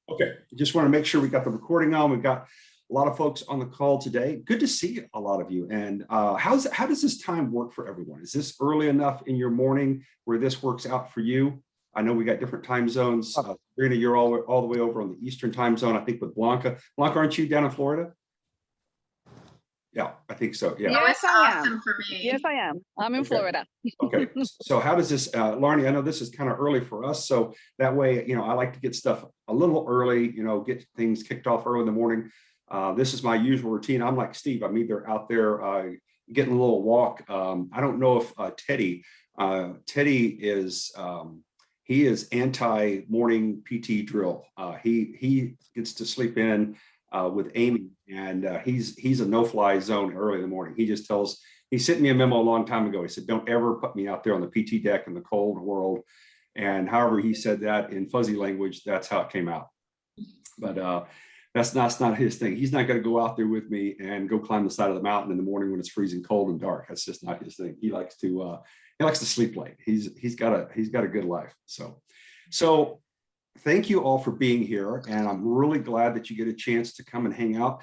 Okay, just want to make sure we got the recording on. We've got a lot of folks on the call today. Good to see a lot of you. And how does this time work for everyone? Is this early enough in your morning where this works out for you? I know we got different time zones. Sabrina, you're all the way over on the Eastern time zone, I think, with Blanca. Blanca, aren't you down in Florida? Yeah, I think so. Yeah. Yes, it's I awesome am. for me. Yes, I am. I'm in Okay. Florida. Okay, so how does this, Larnie, I know this is kind of early for us, so that way, I like to get stuff a little early, get things kicked off early in the morning. This is my usual routine. I'm like Steve, I'm either out there getting a little walk. I don't know if Teddy is, he is anti-morning PT drill. He gets to sleep in with Amy, and he's a no-fly zone early in the morning. He sent me a memo a long time ago. He said, don't ever put me out there on the PT deck in the cold world. And however he said that in fuzzy language, that's how it came out. But that's not his thing. He's not going to go out there with me and go climb the side of the mountain in the morning when it's freezing cold and dark. That's just not his thing. He likes to sleep late. He's got a good life. So thank you all for being here. And I'm really glad that you get a chance to come and hang out.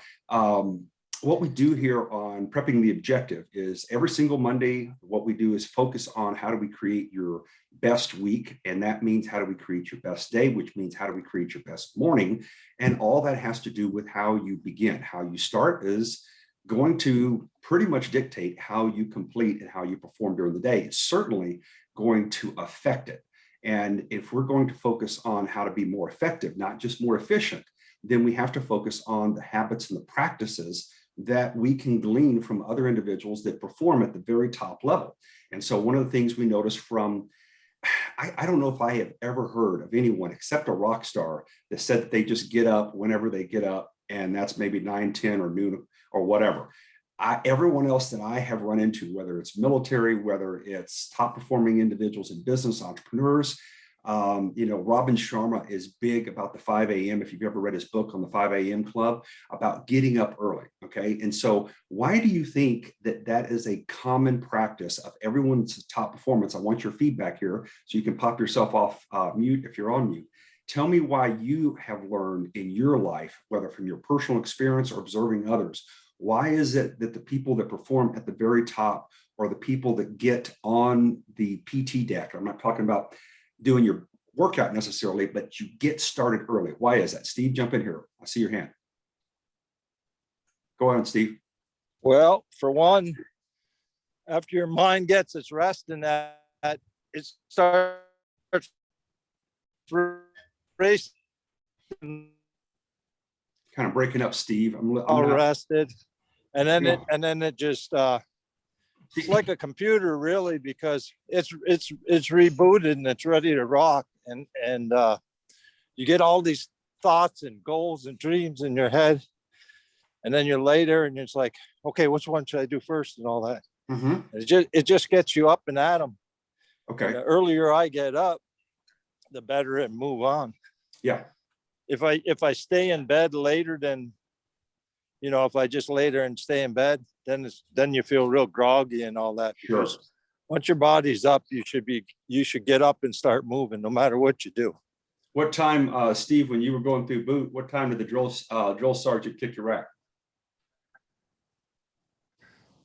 What we do here on Prepping the Objective is every single Monday, what we do is focus on how do we create your best week. And that means how do we create your best day, which means how do we create your best morning. And all that has to do with how you begin. How you start is going to pretty much dictate how you complete and how you perform during the day. It's certainly going to affect it. And if we're going to focus on how to be more effective, not just more efficient, then we have to focus on the habits and the practices that we can glean from other individuals that perform at the very top level. And so one of the things we notice from, I don't know if I have ever heard of anyone except a rock star that said that they just get up whenever they get up, and that's maybe 9, 10 or noon or whatever. Everyone else that I have run into, whether it's military, whether it's top performing individuals in business, entrepreneurs, Robin Sharma is big about the 5 a.m. If you've ever read his book on the 5 a.m. club about getting up early. Okay. And so why do you think that is a common practice of everyone's top performance? I want your feedback here so you can pop yourself off mute if you're on mute. Tell me why you have learned in your life, whether from your personal experience or observing others, why is it that the people that perform at the very top are the people that get on the PT deck? I'm not talking about doing your workout necessarily, but you get started early. Why is that? Steve, jump in here. I see your hand. Go on, Steve. Well, for one, after your mind gets its rest in that, it starts racing. Kind of breaking up, Steve. I'm all rested. And then it just it's like a computer really, because it's rebooted and it's ready to rock, and you get all these thoughts and goals and dreams in your head, and then you're later and it's like, okay, which one should I do first and all that. It just gets you up and at them. Okay. And the earlier I get up, the better it move on. Yeah. If I stay in bed later than, if I just lay there and stay in bed, then you feel real groggy and all that. Sure. Because once your body's up, you should get up and start moving no matter what you do. What time, Steve, when you were going through boot, what time did the drill sergeant kick your rack?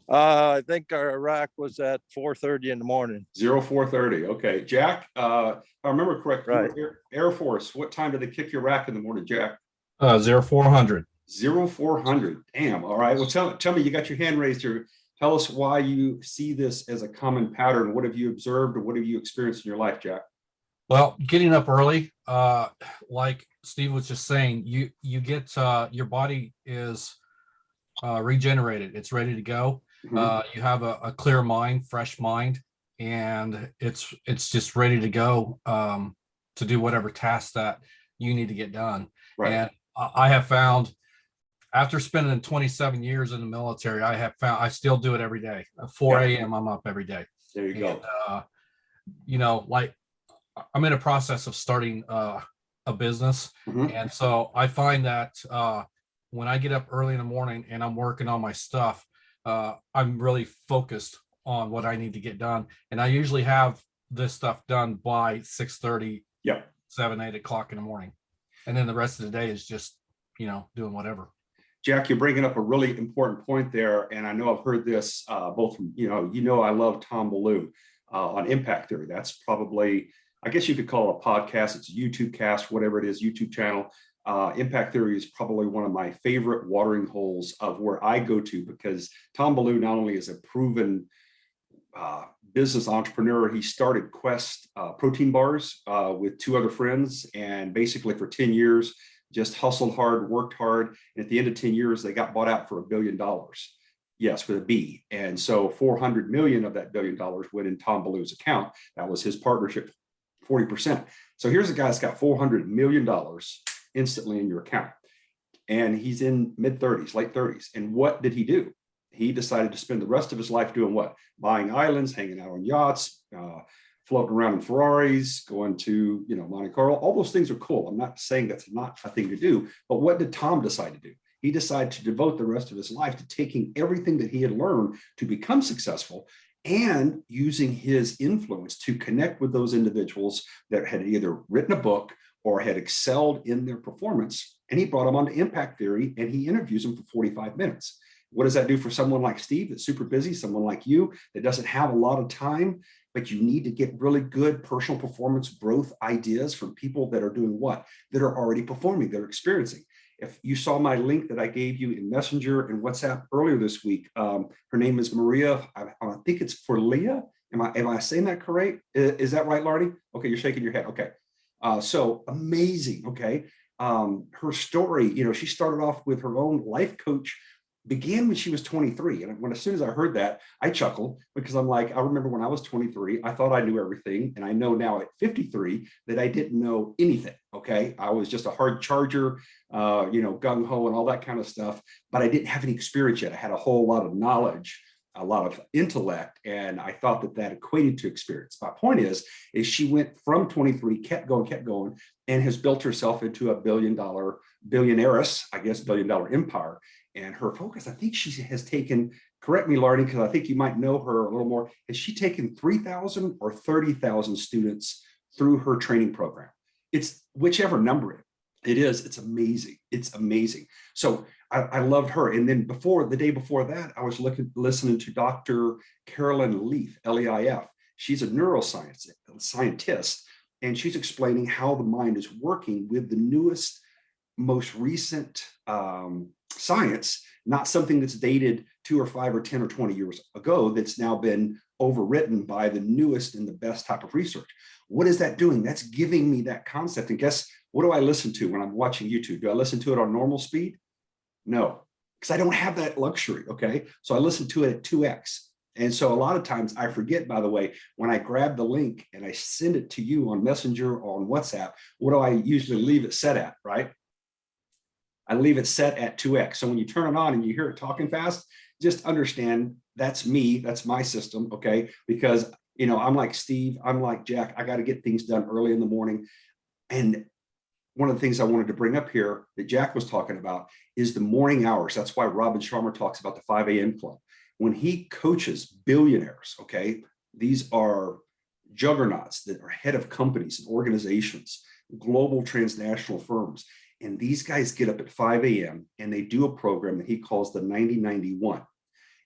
I think our rack was at 4:30 in the morning. 04:30. Okay. Jack, if I remember correctly, right. Air Force, what time did they kick your rack in the morning, Jack? 0400. 0400. Damn. All right. Well, tell me, you got your hand raised here. Tell us why you see this as a common pattern. What have you observed or what have you experienced in your life, Jack? Well, getting up early, like Steve was just saying, you get your body is regenerated. It's ready to go. You have a clear mind, fresh mind, and it's just ready to go to do whatever task that you need to get done. Right. And I have found, after spending 27 years in the military, I still do it every day. 4 a.m. I'm up every day. There you go. Like I'm in a process of starting a business. And so I find that when I get up early in the morning and I'm working on my stuff, I'm really focused on what I need to get done. And I usually have this stuff done by 6:30, 7, 8 o'clock in the morning. and then the rest of the day is just, doing whatever. Jack, you're bringing up a really important point there, and I know I've heard this both from, I love Tom Ballou on impact theory. That's probably, I guess you could call it a podcast. It's a YouTube cast, whatever it is, YouTube channel. Impact theory is probably one of my favorite watering holes of where I go to, because Tom Ballou not only is a proven business entrepreneur. He started Quest protein bars with two other friends, and basically for 10 years, just hustled hard, worked hard. And at the end of 10 years, they got bought out for $1 billion. Yes, with a B. And so 400 million of that $1 billion went in Tom Ballou's account. That was his partnership, 40%. So here's a guy that's got $400 million instantly in your account. And he's in mid 30s, late 30s. And what did he do? He decided to spend the rest of his life doing what? Buying islands, hanging out on yachts, floating around in Ferraris, going to, Monte Carlo. All those things are cool. I'm not saying that's not a thing to do, but what did Tom decide to do? He decided to devote the rest of his life to taking everything that he had learned to become successful and using his influence to connect with those individuals that had either written a book or had excelled in their performance. And he brought them onto impact theory, and he interviews them for 45 minutes. What does that do for someone like Steve that's super busy, someone like you that doesn't have a lot of time, but you need to get really good personal performance growth ideas from people that are doing what? That are already performing, that are experiencing. If you saw my link that I gave you in Messenger and WhatsApp earlier this week, her name is Maria. I think it's for Leah. Am I saying that correct? Is that right, Lardy? Okay, you're shaking your head. Okay. So amazing. Okay. Her story, she started off with her own life coach, began when she was 23. And as soon as I heard that, I chuckled, because I'm like, I remember when I was 23, I thought I knew everything. And I know now at 53 that I didn't know anything. Okay. I was just a hard charger, gung ho and all that kind of stuff, but I didn't have any experience yet. I had a whole lot of knowledge, a lot of intellect, and I thought that equated to experience. My point is she went from 23, kept going, and has built herself into a billionairess, I guess, $1 billion empire. And her focus, I think she has taken, correct me, Lardy, because I think you might know her a little more. Has she taken 3,000 or 30,000 students through her training program? It's whichever number it is, it's amazing. It's amazing. So I loved her. And then the day before that, I was listening to Dr. Carolyn Leaf, Leif. She's a neuroscientist, and she's explaining how the mind is working with the newest, most recent science, not something that's dated 2 or 5 or 10 or 20 years ago, that's now been overwritten by the newest and the best type of research. What is that doing? That's giving me that concept. And guess what do I listen to when I'm watching YouTube? Do I listen to it on normal speed? No, because I don't have that luxury. Okay. So I listen to it at 2x. And so a lot of times I forget, by the way, when I grab the link and I send it to you on Messenger or on WhatsApp, what do I usually leave it set at, right? I leave it set at 2x. So when you turn it on and you hear it talking fast, just understand that's me, that's my system, okay? Because, I'm like Steve, I'm like Jack, I got to get things done early in the morning. And one of the things I wanted to bring up here that Jack was talking about is the morning hours. That's why Robin Sharma talks about the 5 a.m. club. When he coaches billionaires, okay, these are juggernauts that are head of companies and organizations, global transnational firms. And these guys get up at 5 a.m. and they do a program that he calls the 90-91.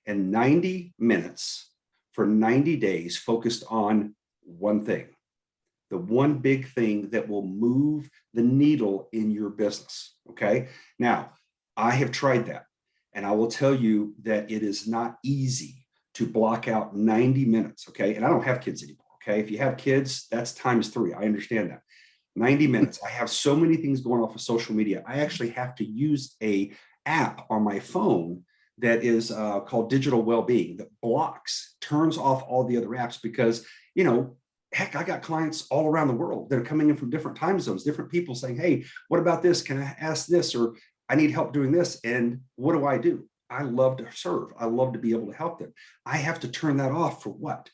And 90 minutes for 90 days focused on one thing, the one big thing that will move the needle in your business. Okay. Now, I have tried that, and I will tell you that it is not easy to block out 90 minutes. Okay. And I don't have kids anymore. Okay. If you have kids, that's ×3. I understand that. 90 minutes. I have so many things going off of social media. I actually have to use a app on my phone that is called Digital Wellbeing, that turns off all the other apps, because, heck, I got clients all around the world that are coming in from different time zones, different people saying, hey, what about this? Can I ask this? Or I need help doing this. And what do? I love to serve. I love to be able to help them. I have to turn that off for what?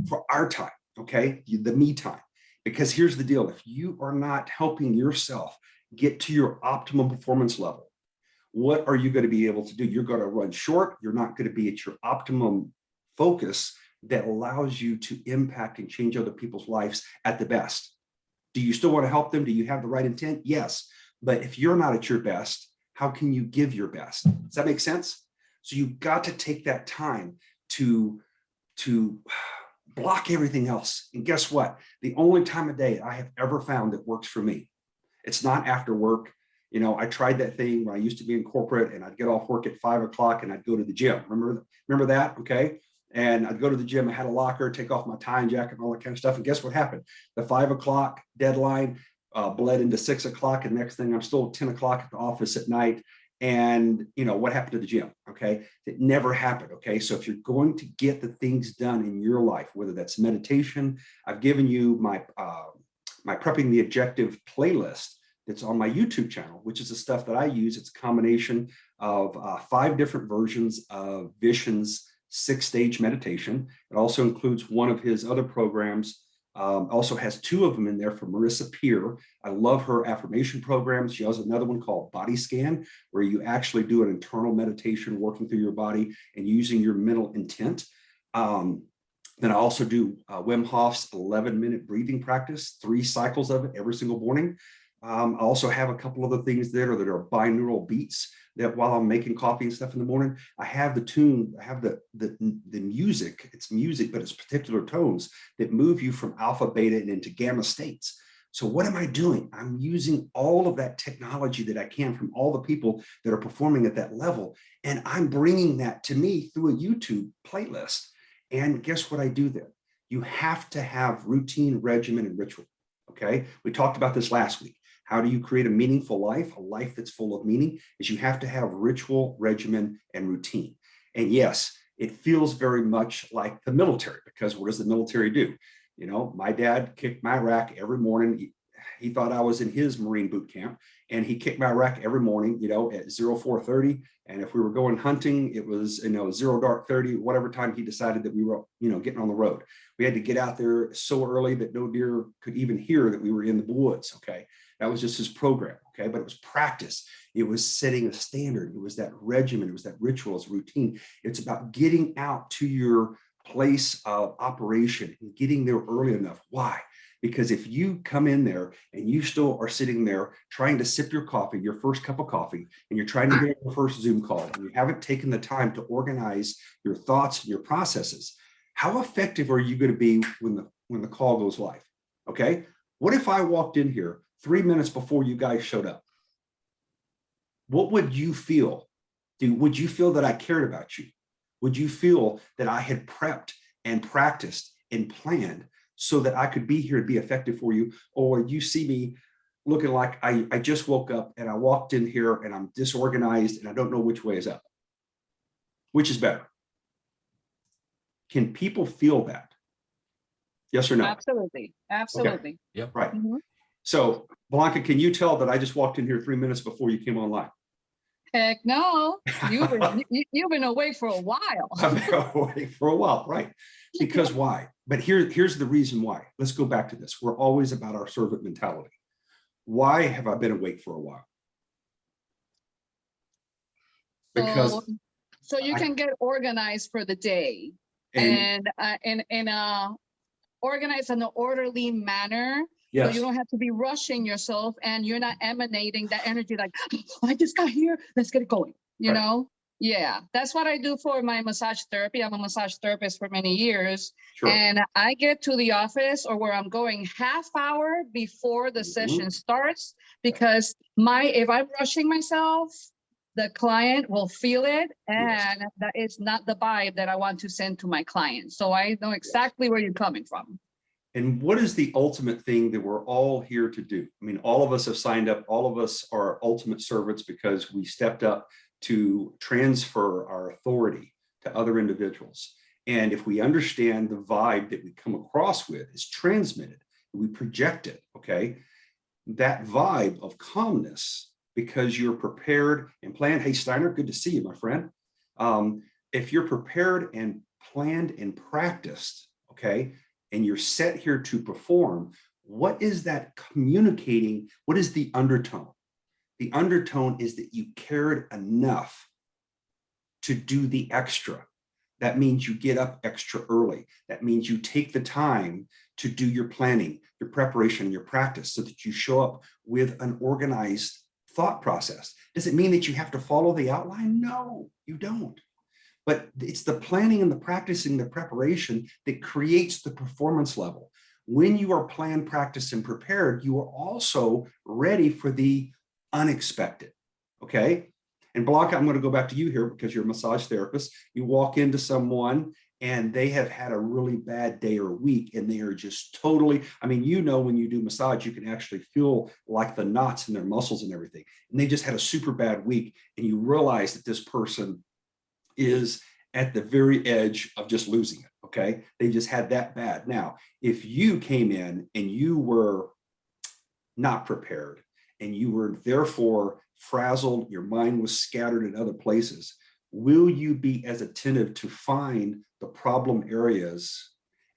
For our time, okay? The me time. Because here's the deal. If you are not helping yourself get to your optimum performance level, what are you going to be able to do? You're going to run short. You're not going to be at your optimum focus that allows you to impact and change other people's lives at the best. Do you still want to help them? Do you have the right intent? Yes. But if you're not at your best, how can you give your best? Does that make sense? So you've got to take that time to block everything else. And guess what? The only time of day I have ever found that works for me, it's not after work. You know, I tried that thing when I used to be in corporate, and I'd get off work at 5 o'clock and I'd go to the gym. Remember that? Okay. And I'd go to the gym. I had a locker, take off my tie and jacket and all that kind of stuff. And guess what happened? The 5 o'clock deadline bled into 6 o'clock. And next thing I'm still 10 o'clock at the office at night. And you know, what happened to the gym? Okay. It never happened. Okay. So if you're going to get the things done in your life, whether that's meditation, I've given you my Prepping the Objective playlist that's on my YouTube channel, which is the stuff that I use. It's a combination of 5 different versions of Vishen's 6-stage meditation. It also includes one of his other programs. Also has 2 of them in there for Marissa Peer. I love her affirmation programs. She has another one called Body Scan, where you actually do an internal meditation, working through your body and using your mental intent. Then I also do Wim Hof's 11-minute breathing practice, 3 cycles of it every single morning. I also have a couple other things there that are binaural beats that while I'm making coffee and stuff in the morning, I have the tune, I have the music. It's music, but it's particular tones that move you from alpha, beta, and into gamma states. So what am I doing? I'm using all of that technology that I can from all the people that are performing at that level. And I'm bringing that to me through a YouTube playlist. And guess what I do then? You have to have routine, regimen, and ritual. Okay. We talked about this last week. How do you create a meaningful life? A life that's full of meaning is you have to have ritual, regimen, and routine. And yes, it feels very much like the military, because what does the military do? You know, my dad kicked my rack every morning. He thought I was in his Marine boot camp, and he kicked my rack every morning, you know, at 04:30. And if we were going hunting, it was, you know, 0 dark 30, whatever time he decided that we were, you know, getting on the road. We had to get out there so early that no deer could even hear that we were in the woods. Okay. That was just his program. Okay. But it was practice. It was setting a standard. It was that regimen. It was that ritual. It's routine. It's about getting out to your place of operation and getting there early enough. Why? Because if you come in there and you still are sitting there trying to sip your coffee, your first cup of coffee, and you're trying to get your first Zoom call, and you haven't taken the time to organize your thoughts and your processes, how effective are you going to be when the call goes live? Okay. What if I walked in here 3 minutes before you guys showed up? What would you feel? Would you feel that I cared about you? Would you feel that I had prepped and practiced and planned so that I could be here to be effective for you? Or you see me looking like I just woke up and I walked in here and I'm disorganized and I don't know which way is up? Which is better? Can people feel that? Yes or no? Absolutely. Absolutely. Okay. Yep. Right. Mhm. So Blanca, can you tell that I just walked in here 3 minutes before you came online? Heck no. You've been away for a while. I've been away for a while, right? Because why? But here's the reason why. Let's go back to this. We're always about our servant mentality. Why have I been awake for a while? Because so you can get organized for the day and organize in an orderly manner. yes, So you don't have to be rushing yourself and you're not emanating that energy like, oh, I just got here, let's get it going, you Right. know? Yeah, that's what I do for my massage therapy. I'm a massage therapist for many years. sure. And I get to the office or where I'm going half hour before the session starts, because if I'm rushing myself, the client will feel it, and that is not the vibe that I want to send to my client. So I know exactly where you're coming from. And what is the ultimate thing that we're all here to do? I mean, all of us have signed up. All of us are ultimate servants because we stepped up to transfer our authority to other individuals. And if we understand the vibe that we come across with is transmitted, we project it, okay? That vibe of calmness, because you're prepared and planned. Hey, Steiner, good to see you, my friend. If you're prepared and planned and practiced, okay, and you're set here to perform, what is that communicating? What is the undertone? The undertone is that you cared enough to do the extra. That means you get up extra early. That means you take the time to do your planning, your preparation, your practice so that you show up with an organized thought process. Does it mean that you have to follow the outline? No, you don't. But it's the planning and the practicing, the preparation that creates the performance level. When you are planned, practiced, and prepared, you are also ready for the unexpected, okay? And Blanca, I'm going to go back to you here because you're a massage therapist. You walk into someone and they have had a really bad day or week and they are just totally, I mean, you know, when you do massage, you can actually feel like the knots in their muscles and everything. And they just had a super bad week and you realize that this person is at the very edge of just losing it, okay? They just had that bad. Now, if you came in and you were not prepared and you were therefore frazzled, your mind was scattered in other places, will you be as attentive to find the problem areas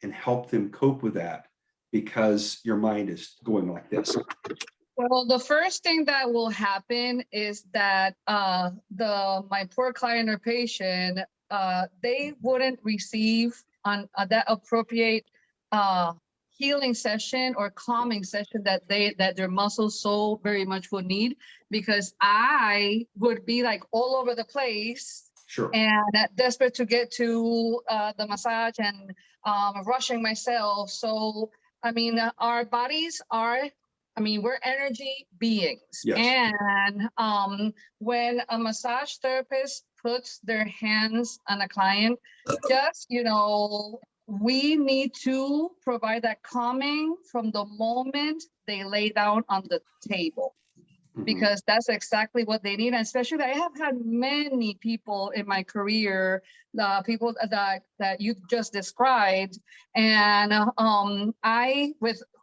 and help them cope with that because your mind is going like this? Well, the first thing that will happen is that my poor client or patient, they wouldn't receive on that appropriate healing session or calming session that their muscles so very much would need, because I would be like all over the place. Sure. And desperate to get to the massage and rushing myself. So, I mean, our bodies are, I mean, we're energy beings. Yes. And when a massage therapist puts their hands on a client, just, you know, we need to provide that calming from the moment they lay down on the table. Because that's exactly what they need. And especially, I have had many people in my career, people that you just described. And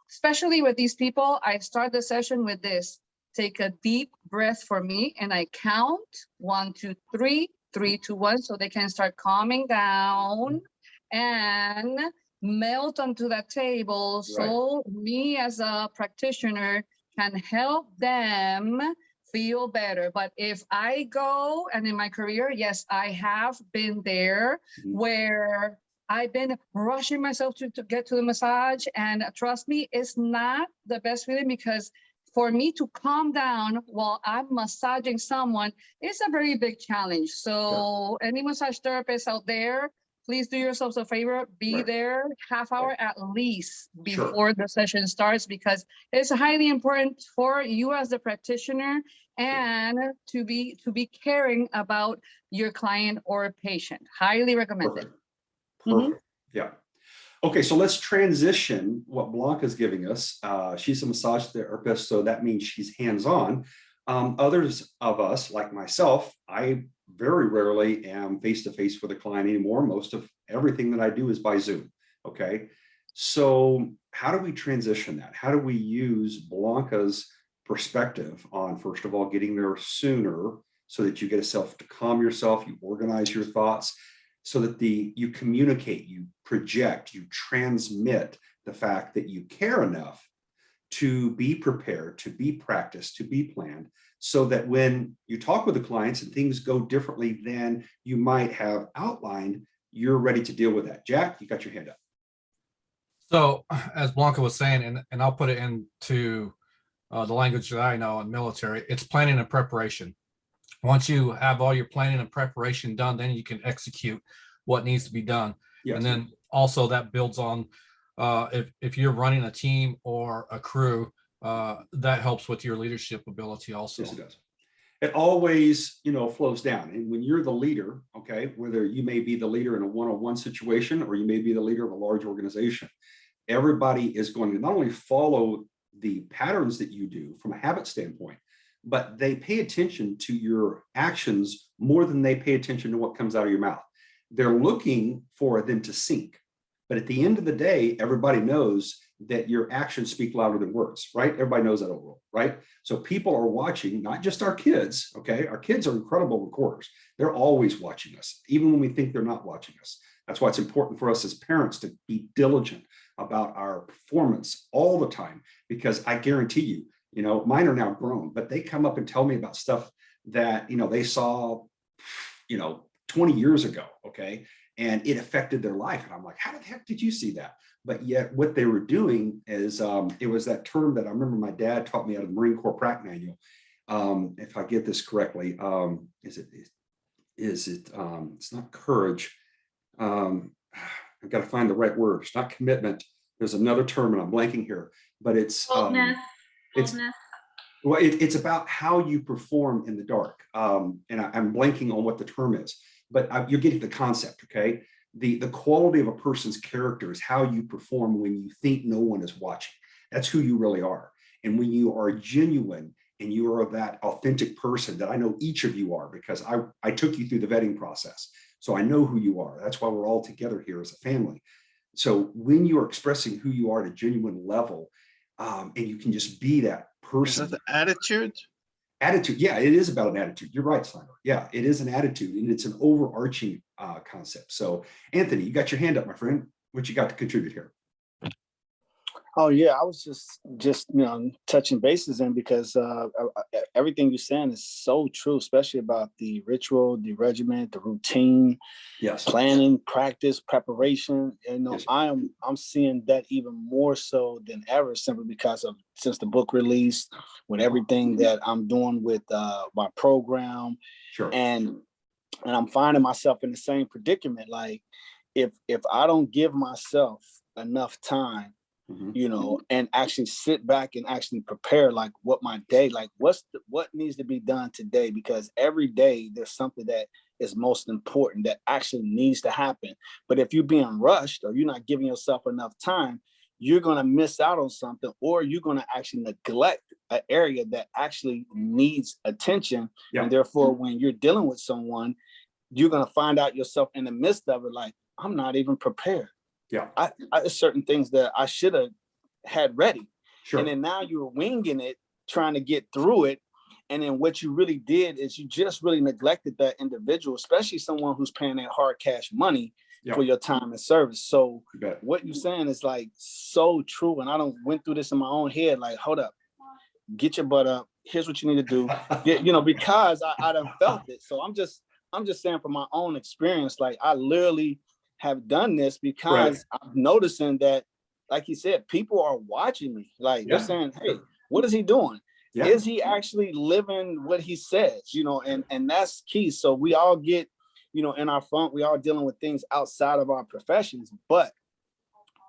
especially with these people, I start the session with this: take a deep breath for me. And I count 1, 2, 3, 3, 2, 1, so they can start calming down and melt onto that table. Right. So me as a practitioner can help them feel better. But if I go, and in my career, yes, I have been there where I've been rushing myself to get to the massage. And trust me, it's not the best feeling, because for me to calm down while I'm massaging someone is a very big challenge. So any massage therapist out there, please do yourselves a favor, be there half hour at least before the session starts, because it's highly important for you as the practitioner and to be caring about your client or patient. Highly recommended. Perfect. Yeah. Okay, so let's transition what Blanca's giving us. She's a massage therapist, so that means she's hands-on. Others of us, like myself, I very rarely am face-to-face with a client anymore. Most of everything that I do is by Zoom, okay? So how do we transition that? How do we use Blanca's perspective on, first of all, getting there sooner so that you get yourself to calm yourself, you organize your thoughts, so that you communicate, you project, you transmit the fact that you care enough to be prepared, to be practiced, to be planned, so that when you talk with the clients and things go differently than you might have outlined, you're ready to deal with that. Jack, you got your hand up. So as Blanca was saying, and I'll put it into the language that I know in military, it's planning and preparation. Once you have all your planning and preparation done, then you can execute what needs to be done. Yes. And then also that builds on, if you're running a team or a crew, that helps with your leadership ability also. Yes, it does. It always, flows down. And when you're the leader, okay, whether you may be the leader in a one-on-one situation or you may be the leader of a large organization, everybody is going to not only follow the patterns that you do from a habit standpoint, but they pay attention to your actions more than they pay attention to what comes out of your mouth. They're looking for them to sync. But at the end of the day, everybody knows that your actions speak louder than words, right? Everybody knows that overall, right? So people are watching, not just our kids, okay? Our kids are incredible recorders. They're always watching us, even when we think they're not watching us. That's why it's important for us as parents to be diligent about our performance all the time, because I guarantee you, mine are now grown, but they come up and tell me about stuff that, they saw, 20 years ago, okay? And it affected their life. And I'm like, how the heck did you see that? But yet what they were doing is, it was that term that I remember my dad taught me out of the Marine Corps Prac Manual. If I get this correctly, it's not courage. I've got to find the right word. It's not commitment. There's another term and I'm blanking here, but it's, well, it's about how you perform in the dark. And I'm blanking on what the term is, but you're getting the concept, okay? The quality of a person's character is how you perform when you think no one is watching. That's who you really are. And when you are genuine and you are that authentic person that I know each of you are, because I took you through the vetting process. So I know who you are. That's why we're all together here as a family. So when you are expressing who you are at a genuine level, and you can just be that person. Is that the attitude? Attitude, yeah, it is about an attitude. You're right, Slimer. Yeah, it is an attitude, and it's an overarching concept. So, Anthony, you got your hand up, my friend. What you got to contribute here? Oh yeah, I was just touching bases in because everything you're saying is so true, especially about the ritual, the regiment, the routine, Yes, planning, practice, preparation. Yes. I'm seeing that even more so than ever, simply because of since the book released, with everything that I'm doing with my program, Sure. and I'm finding myself in the same predicament. Like if I don't give myself enough time, and actually sit back and actually prepare, like what my day, like what needs to be done today, because every day there's something that is most important that actually needs to happen. But if you're being rushed or you're not giving yourself enough time, you're going to miss out on something, or you're going to actually neglect an area that actually needs attention. Yeah. And therefore, when you're dealing with someone, you're going to find out yourself in the midst of it, like, I'm not even prepared. Yeah. There's certain things that I should have had ready. Sure. And then now you're winging it, trying to get through it. And then what you really did is you just really neglected that individual, especially someone who's paying that hard cash money for your time and service. So what you're saying is like so true. And I don't went through this in my own head, like, hold up, get your butt up. Here's what you need to do. Because I done felt it. So I'm just saying from my own experience, like I literally have done this because I'm noticing that, like you said, people are watching me. Like they're saying, hey, what is he doing? Yeah. Is he actually living what he says? And that's key. So we all get, in our front, we all dealing with things outside of our professions, but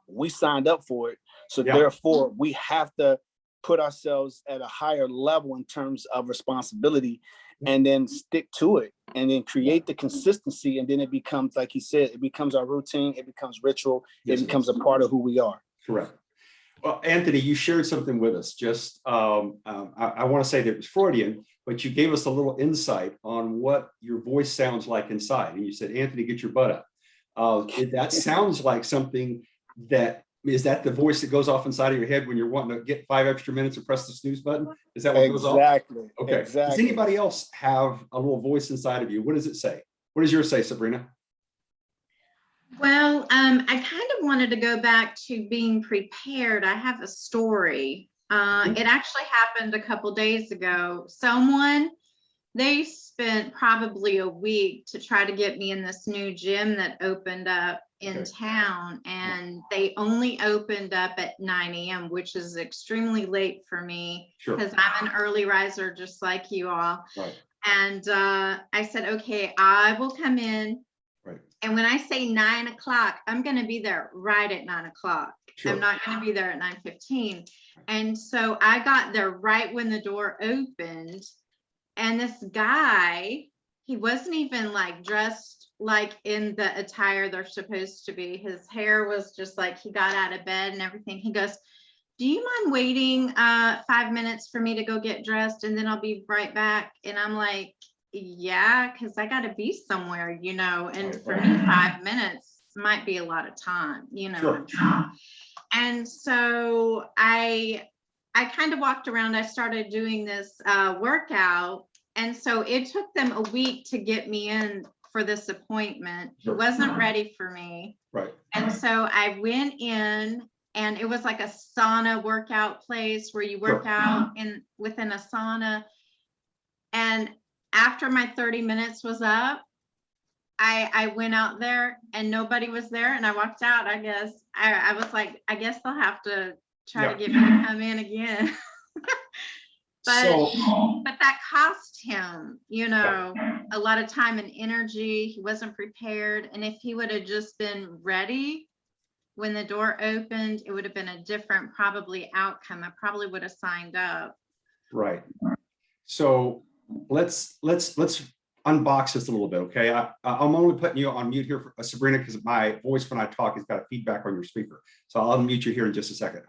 we signed up for it. So therefore we have to put ourselves at a higher level in terms of responsibility, and then stick to it, and then create the consistency. And then it becomes, like he said, it becomes our routine. It becomes ritual. It becomes a part of who we are. Correct. Well, Anthony, you shared something with us. Just, I want to say that it was Freudian, but you gave us a little insight on what your voice sounds like inside. And you said, Anthony, get your butt up. That sounds like something that, is that the voice that goes off inside of your head when you're wanting to get 5 extra minutes and press the snooze button? Is that what goes off? Exactly. Okay. Exactly. Does anybody else have a little voice inside of you? What does it say? What does yours say, Sabrina? Well, I kind of wanted to go back to being prepared. I have a story. It actually happened a couple days ago. They spent probably a week to try to get me in this new gym that opened up in town, and they only opened up at 9 a.m., which is extremely late for me because I'm an early riser just like you all. Right. And I said, okay, I will come in. Right. And when I say 9 o'clock, I'm going to be there right at 9 o'clock. Sure. I'm not going to be there at 9:15. And so I got there right when the door opened. And this guy, he wasn't even like dressed like in the attire they're supposed to be. His hair was just like, he got out of bed and everything. He goes, do you mind waiting 5 minutes for me to go get dressed, and then I'll be right back? And I'm like, yeah, because I got to be somewhere, and for me, 5 minutes might be a lot of time, Sure. And so I kind of walked around. I started doing this workout. And so it took them a week to get me in for this appointment. He wasn't ready for me. Right. And so I went in, and it was like a sauna workout place where you work out within a sauna. And after my 30 minutes was up, I went out there and nobody was there, and I walked out. I guess I was like, I guess they'll have to try Yeah. to get me to come in again. But that cost him, you know, a lot of time and energy. He wasn't prepared. And if he would have just been ready when the door opened, it would have been a different probably outcome. I probably would have signed up. Right. So let's unbox this a little bit, okay? I'm only putting you on mute here, for, Sabrina, because my voice when I talk has got a feedback on your speaker. So I'll unmute you here in just a second.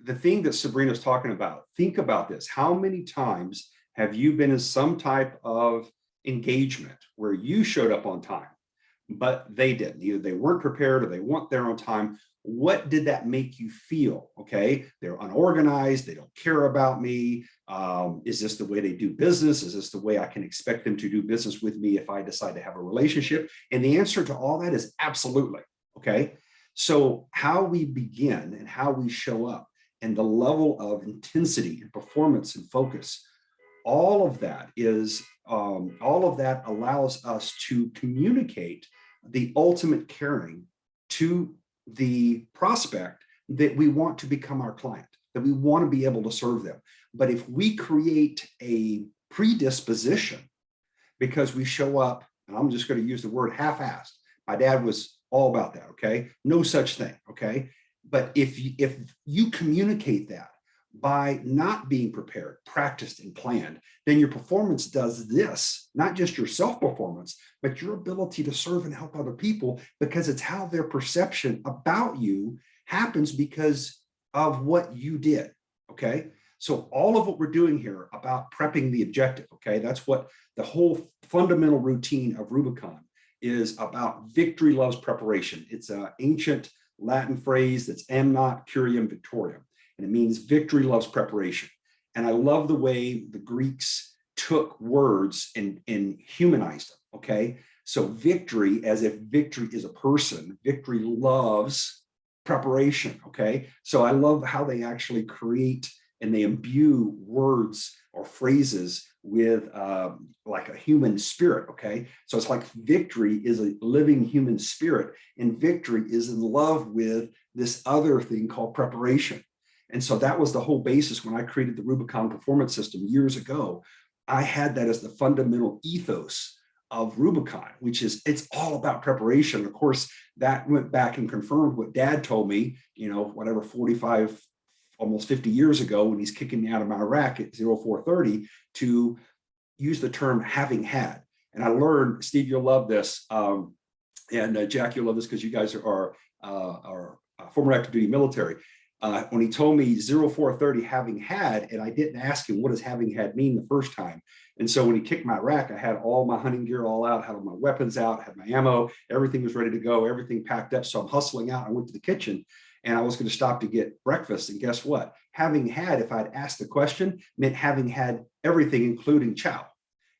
The thing that Sabrina's talking about, think about this. How many times have you been in some type of engagement where you showed up on time, but they didn't? Either they weren't prepared or they weren't there on time. What did that make you feel? Okay, they're unorganized. They don't care about me. Is this the way they do business? Is this the way I can expect them to do business with me if I decide to have a relationship? And the answer to all that is absolutely. Okay, so how we begin and how we show up and the level of intensity and performance and focus, all of that allows us to communicate the ultimate caring to the prospect that we want to become our client, that we want to be able to serve them. But if we create a predisposition because we show up, and I'm just going to use the word half-assed. My dad was all about that, okay? No such thing, okay? But if you communicate that by not being prepared, practiced, and planned, then your performance does this, not just your self-performance, but your ability to serve and help other people, because it's how their perception about you happens because of what you did, okay? So all of what we're doing here about prepping the objective, okay, that's what the whole fundamental routine of Rubicon is about. Victory loves preparation. It's an ancient Latin phrase that's amnat curiam victoriam, and it means victory loves preparation. And I love the way the Greeks took words and humanized them, okay? So victory, as if victory is a person, victory loves preparation, okay? So I love how they actually create and they imbue words or phrases with like a human spirit, okay? So it's like victory is a living human spirit, and victory is in love with this other thing called preparation. And so that was the whole basis when I created the Rubicon performance system years ago. I had that as the fundamental ethos of Rubicon, which is it's all about preparation. Of course, that went back and confirmed what Dad told me, you know, whatever, 45, almost 50 years ago, when he's kicking me out of my rack at 0430, to use the term having had. And I learned, Steve, you'll love this, and Jack, you'll love this because you guys are former active duty military. When he told me 0430 having had, and I didn't ask him what does having had mean the first time. And so when he kicked my rack, I had all my hunting gear all out, had all my weapons out, had my ammo, everything was ready to go, everything packed up. So I'm hustling out. I went to the kitchen and I was going to stop to get breakfast. And guess what? Having had, if I'd asked the question, meant having had everything, including chow.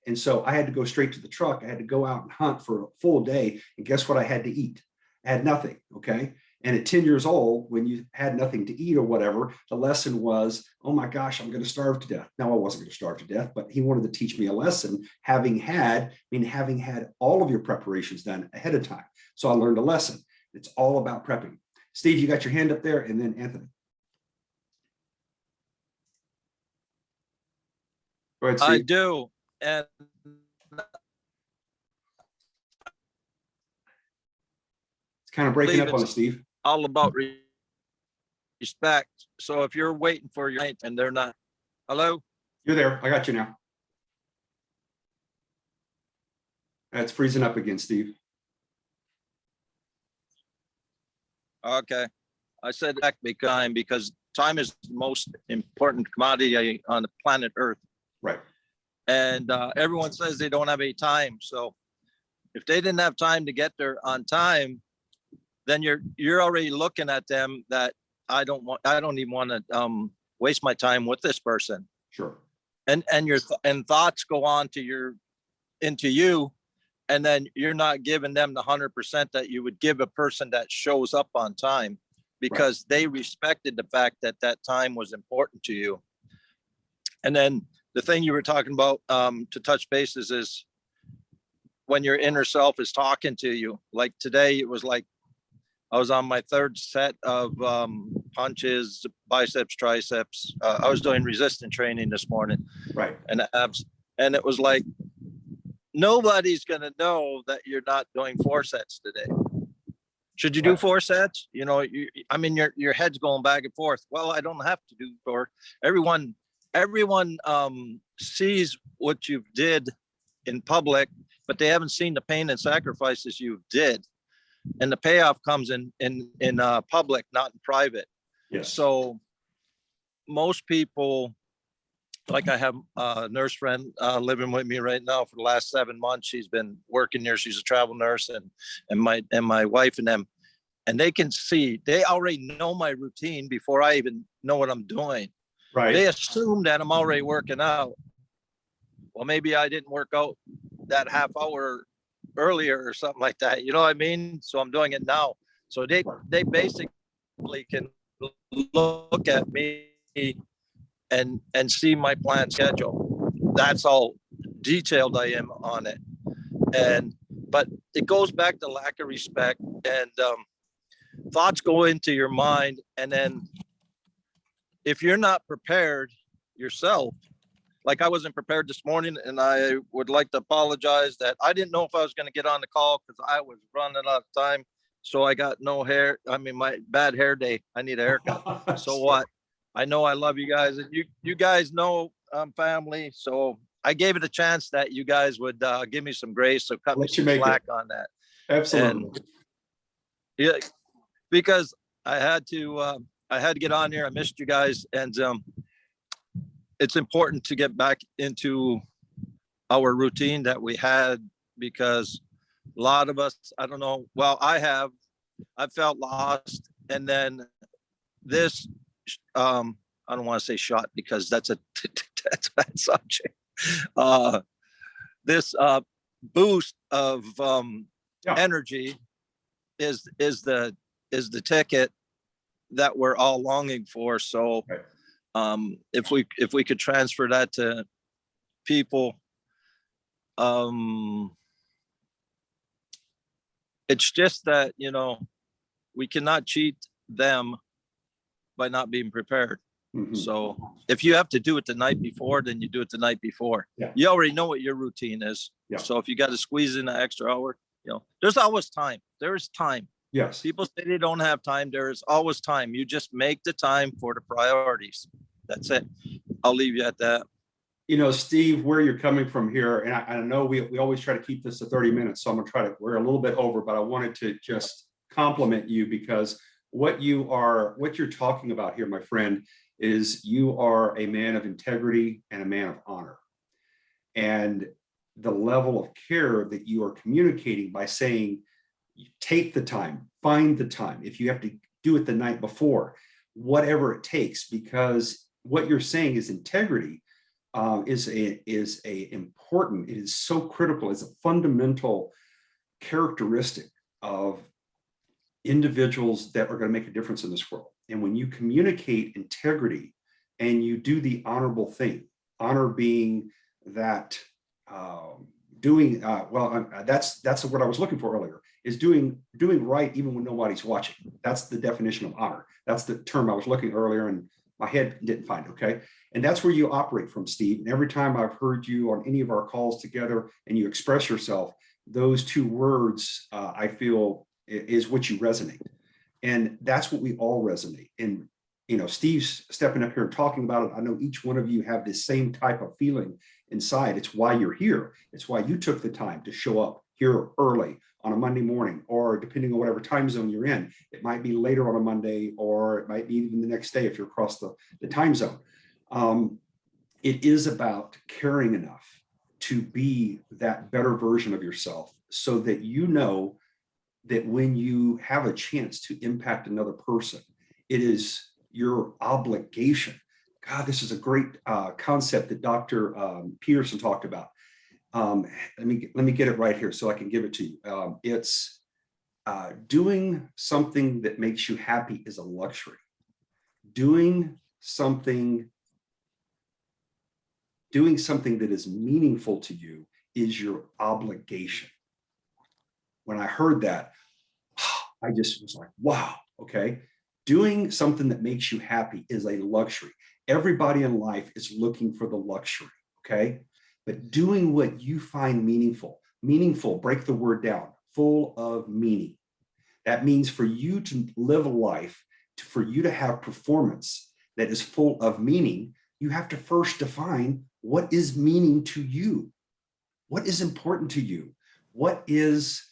And so I had to go straight to the truck. I had to go out and hunt for a full day. And guess what I had to eat? I had nothing. Okay. And at 10 years old, when you had nothing to eat or whatever, the lesson was, oh my gosh, I'm going to starve to death. No, I wasn't going to starve to death, but he wanted to teach me a lesson. Having had all of your preparations done ahead of time. So I learned a lesson. It's all about prepping. Steve, you got your hand up there, and then Anthony. Go ahead, Steve. I do. And it's kind of breaking up on us, Steve. All about respect. So if you're waiting for your mate and they're not, hello? You're there. I got you now. It's freezing up again, Steve. Okay. I said that because time is the most important commodity on the planet Earth. Right. And everyone says they don't have any time. So if they didn't have time to get there on time, then you're already looking at them that I don't even want to waste my time with this person. Sure. And your thoughts go on to into you, and then you're not giving them the 100% that you would give a person that shows up on time, because they respected the fact that that time was important to you. And then the thing you were talking about to touch bases is when your inner self is talking to you. Like today, it was like I was on my third set of punches, biceps, triceps. I was doing resistance training this morning, Right. and abs, and it was like nobody's gonna know that you're not doing 4 sets today. Should you do 4 sets? You know, I mean, your head's going back and forth. Well, I don't have to do 4. Everyone sees what you did in public, but they haven't seen the pain and sacrifices you did. And the payoff comes in public, not in private. Yes. So most people, like I have a nurse friend living with me right now for the last 7 months. She's been working here. She's a travel nurse, and my wife and them, and they can see, they already know my routine before I even know what I'm doing. Right. They assume that I'm already working out. Well, maybe I didn't work out that half hour earlier or something like that. You know what I mean? So I'm doing it now. So they basically can look at me and see my planned schedule. That's all detailed I am on it. But it goes back to lack of respect, and thoughts go into your mind. And then if you're not prepared yourself, like I wasn't prepared this morning, and I would like to apologize that I didn't know if I was going to get on the call because I was running out of time. So I got no hair. I mean, my bad hair day. I need a haircut. So what? I know I love you guys, and you guys know I'm family. So I gave it a chance that you guys would give me some grace. So cut me some slack on that. Absolutely. And, yeah, because I had to get on here. I missed you guys, and it's important to get back into our routine that we had, because a lot of us, I don't know, well, I felt lost. And then this, I don't want to say shot because that's a bad subject. This boost of energy is the ticket that we're all longing for. So if we could transfer that to people, it's just that, you know, we cannot cheat them by not being prepared. Mm-hmm. So if you have to do it the night before, then you do it the night before. Yeah. You already know what your routine is. Yeah. So if you got to squeeze in an extra hour, you know, there's always time. There is time. Yes. People say they don't have time. There is always time. You just make the time for the priorities. That's it. I'll leave you at that. You know, Steve, where you're coming from here, and I know we always try to keep this to 30 minutes, so I'm gonna try to, we're a little bit over, but I wanted to just compliment you, because what you're talking about here, my friend, is you are a man of integrity and a man of honor. And the level of care that you are communicating by saying, take the time, find the time. If you have to do it the night before, whatever it takes, because what you're saying is integrity is important. It is so critical. It's a fundamental characteristic of individuals that are going to make a difference in this world. And when you communicate integrity and you do the honorable thing, honor being that that's what I was looking for earlier, is doing right even when nobody's watching. That's the definition of honor. That's the term I was looking earlier and my head didn't find, okay? And that's where you operate from, Steve. And every time I've heard you on any of our calls together and you express yourself, those two words, I feel, is what you resonate. And that's what we all resonate. And, you know, Steve's stepping up here and talking about it. I know each one of you have this same type of feeling inside. It's why you're here. It's why you took the time to show up here early on a Monday morning, or depending on whatever time zone you're in. It might be later on a Monday, or it might be even the next day if you're across the time zone. It is about caring enough to be that better version of yourself, so that you know that when you have a chance to impact another person, it is your obligation. God, this is a great concept that Dr. Peterson talked about. Let me get it right here so I can give it to you. It's doing something that makes you happy is a luxury. Doing something that is meaningful to you is your obligation. when I heard that, I just was like, wow, okay. Doing something that makes you happy is a luxury. Everybody in life is looking for the luxury, okay? But doing what you find meaningful, break the word down, full of meaning. That means for you to live a life, for you to have performance that is full of meaning, you have to first define what is meaning to you. What is important to you? What is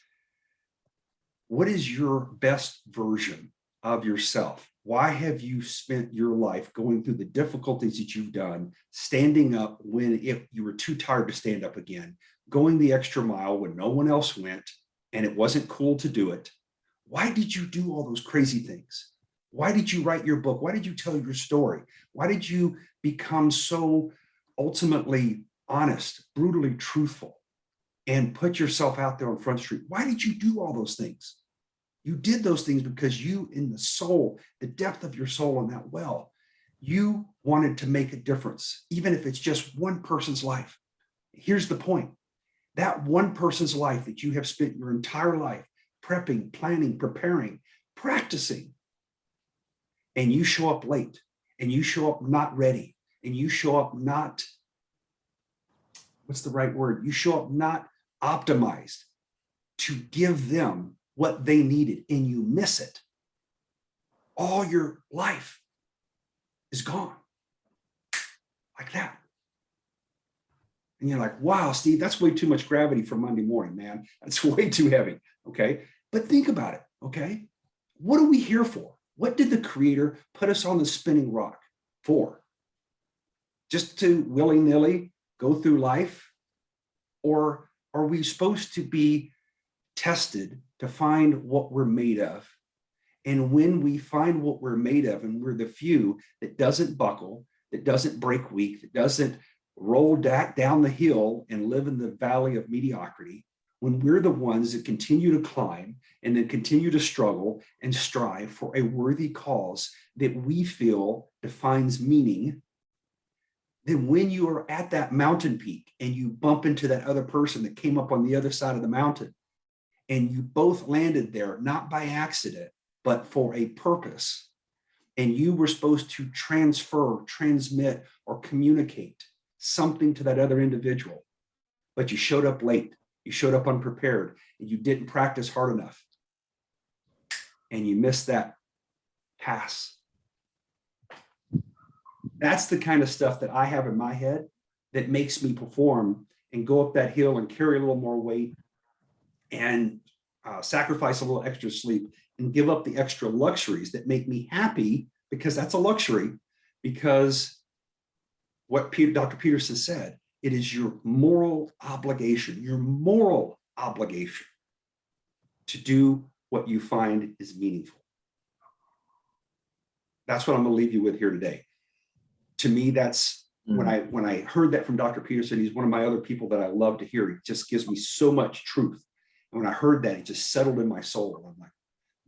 your best version of yourself? Why have you spent your life going through the difficulties that you've done, standing up when you were too tired to stand up again, going the extra mile when no one else went and it wasn't cool to do it? Why did you do all those crazy things? Why did you write your book? Why did you tell your story? Why did you become so ultimately honest, brutally truthful, and put yourself out there on Front Street? Why did you do all those things? You did those things because you, in the soul, the depth of your soul in that well, you wanted to make a difference, even if it's just one person's life. Here's the point. That one person's life that you have spent your entire life prepping, planning, preparing, practicing, and you show up late, and you show up not ready, and you show up not, what's the right word? You show up not optimized to give them what they needed, and you miss it. All your life is gone like that. And you're like, wow, Steve, that's way too much gravity for Monday morning, man. That's way too heavy, okay? But think about it, okay? What are we here for? What did the Creator put us on the spinning rock for? Just to willy-nilly go through life? Or are we supposed to be tested to find what we're made of? And when we find what we're made of, and we're the few that doesn't buckle, that doesn't break weak, that doesn't roll down the hill and live in the valley of mediocrity, when we're the ones that continue to climb and then continue to struggle and strive for a worthy cause that we feel defines meaning, then when you are at that mountain peak and you bump into that other person that came up on the other side of the mountain, and you both landed there, not by accident, but for a purpose, and you were supposed to transfer, transmit, or communicate something to that other individual, but you showed up late, you showed up unprepared, and you didn't practice hard enough, and you missed that pass. That's the kind of stuff that I have in my head that makes me perform and go up that hill and carry a little more weight and sacrifice a little extra sleep and give up the extra luxuries that make me happy, because that's a luxury. Because what Dr. Peterson said, it is your moral obligation to do what you find is meaningful. That's what I'm going to leave you with here today. To me, that's when I heard that from Dr. Peterson. He's one of my other people that I love to hear. He just gives me so much truth. And when I heard that, it just settled in my soul. And I'm like,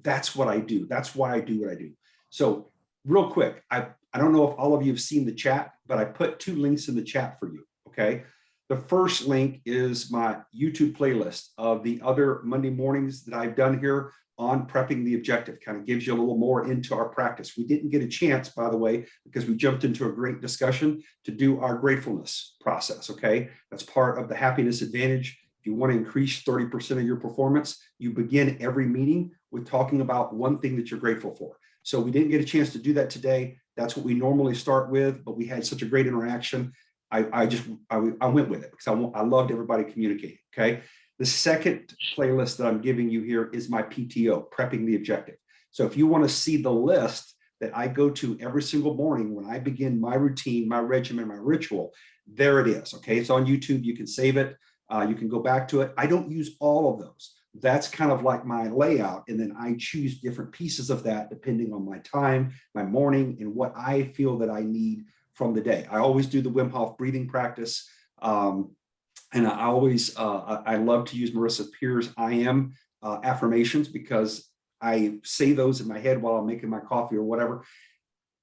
that's what I do. That's why I do what I do. So real quick, I don't know if all of you have seen the chat, but I put 2 links in the chat for you, okay? The first link is my YouTube playlist of the other Monday mornings that I've done here on prepping the objective. Kind of gives you a little more into our practice. We didn't get a chance, by the way, because we jumped into a great discussion to do our gratefulness process, okay? That's part of the happiness advantage. If you want to increase 30% of your performance, you begin every meeting with talking about one thing that you're grateful for. So we didn't get a chance to do that today. That's what we normally start with, but we had such a great interaction. I went with it because I loved everybody communicating, okay? The second playlist that I'm giving you here is my PTO, Prepping the Objective. So if you want to see the list that I go to every single morning when I begin my routine, my regimen, my ritual, there it is, okay? It's on YouTube. You can save it. You can go back to it. I don't use all of those. That's kind of like my layout. And then I choose different pieces of that depending on my time, my morning, and what I feel that I need from the day. I always do the Wim Hof breathing practice. And I always, I love to use Marissa Peer's I am affirmations, because I say those in my head while I'm making my coffee or whatever.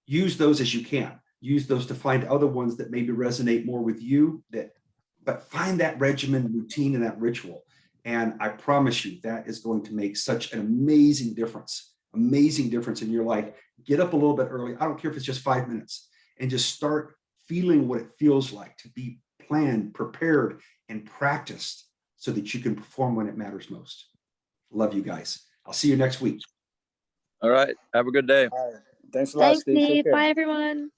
Use those as you can. Use those to find other ones that maybe resonate more with you, but find that regimen, routine, and that ritual. And I promise you that is going to make such an amazing difference in your life. Get up a little bit early. I don't care if it's just 5 minutes, and just start feeling what it feels like to be planned, prepared, and practiced so that you can perform when it matters most. Love you guys. I'll see you next week. All right. Have a good day. All right. Thanks a lot, Thanks, Steve. Take Steve. care. Bye, everyone.